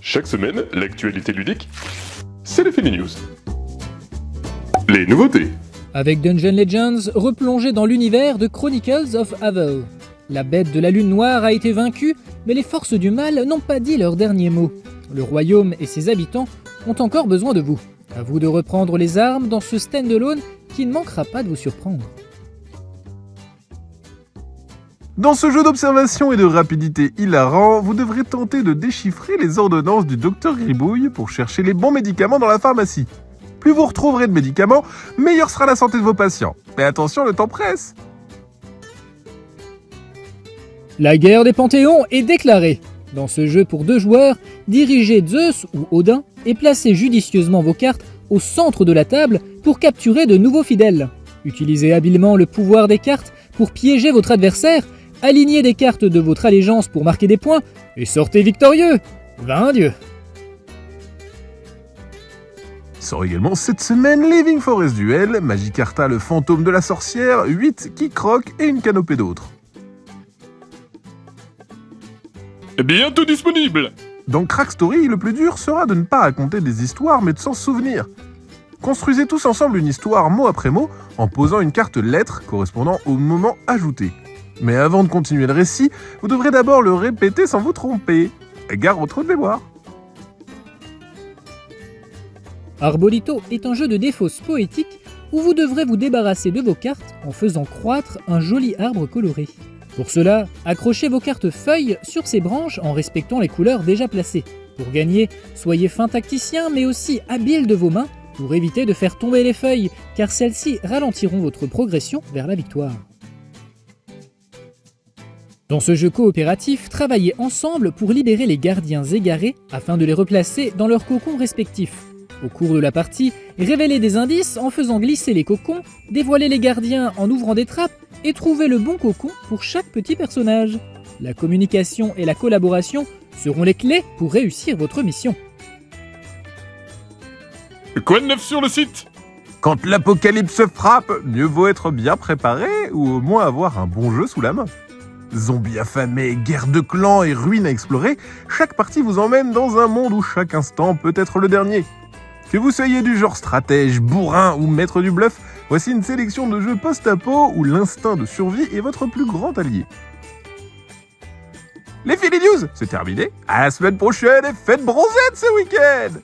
Chaque semaine, l'actualité ludique, c'est les Fini News. Les nouveautés. Avec Dungeon Legends, replongez dans l'univers de Chronicles of Avel. La bête de la lune noire a été vaincue, mais les forces du mal n'ont pas dit leur dernier mot. Le royaume et ses habitants ont encore besoin de vous. À vous de reprendre les armes dans ce stand-alone qui ne manquera pas de vous surprendre. Dans ce jeu d'observation et de rapidité hilarant, vous devrez tenter de déchiffrer les ordonnances du docteur Gribouille pour chercher les bons médicaments dans la pharmacie. Plus vous retrouverez de médicaments, meilleure sera la santé de vos patients. Mais attention, le temps presse. La guerre des panthéons est déclarée. Dans ce jeu pour 2 joueurs, dirigez Zeus ou Odin et placez judicieusement vos cartes au centre de la table pour capturer de nouveaux fidèles. Utilisez habilement le pouvoir des cartes pour piéger votre adversaire, alignez des cartes de votre allégeance pour marquer des points et sortez victorieux. Vain Dieu. Sort également cette semaine Living Forest Duel, Magikarta le fantôme de la sorcière, 8 qui croquent et une canopée d'autres. Bientôt disponible. Dans Crack Story, le plus dur sera de ne pas raconter des histoires mais de s'en souvenir. Construisez tous ensemble une histoire mot après mot en posant une carte lettre correspondant au moment ajouté. Mais avant de continuer le récit, vous devrez d'abord le répéter sans vous tromper. Gare au trou de mémoire. Arbolito est un jeu de défausse poétique où vous devrez vous débarrasser de vos cartes en faisant croître un joli arbre coloré. Pour cela, accrochez vos cartes feuilles sur ces branches en respectant les couleurs déjà placées. Pour gagner, soyez fin tacticien mais aussi habile de vos mains pour éviter de faire tomber les feuilles, car celles-ci ralentiront votre progression vers la victoire. Dans ce jeu coopératif, travaillez ensemble pour libérer les gardiens égarés afin de les replacer dans leurs cocons respectifs. Au cours de la partie, révélez des indices en faisant glisser les cocons, dévoilez les gardiens en ouvrant des trappes et trouvez le bon cocon pour chaque petit personnage. La communication et la collaboration seront les clés pour réussir votre mission. Quoi de neuf sur le site? Quand l'apocalypse frappe, mieux vaut être bien préparé ou au moins avoir un bon jeu sous la main. Zombies affamés, guerre de clans et ruines à explorer, chaque partie vous emmène dans un monde où chaque instant peut être le dernier. Que vous soyez du genre stratège, bourrin ou maître du bluff, voici une sélection de jeux post-apo où l'instinct de survie est votre plus grand allié. Les Fini News, c'est terminé. À la semaine prochaine et faites bronzette ce week-end!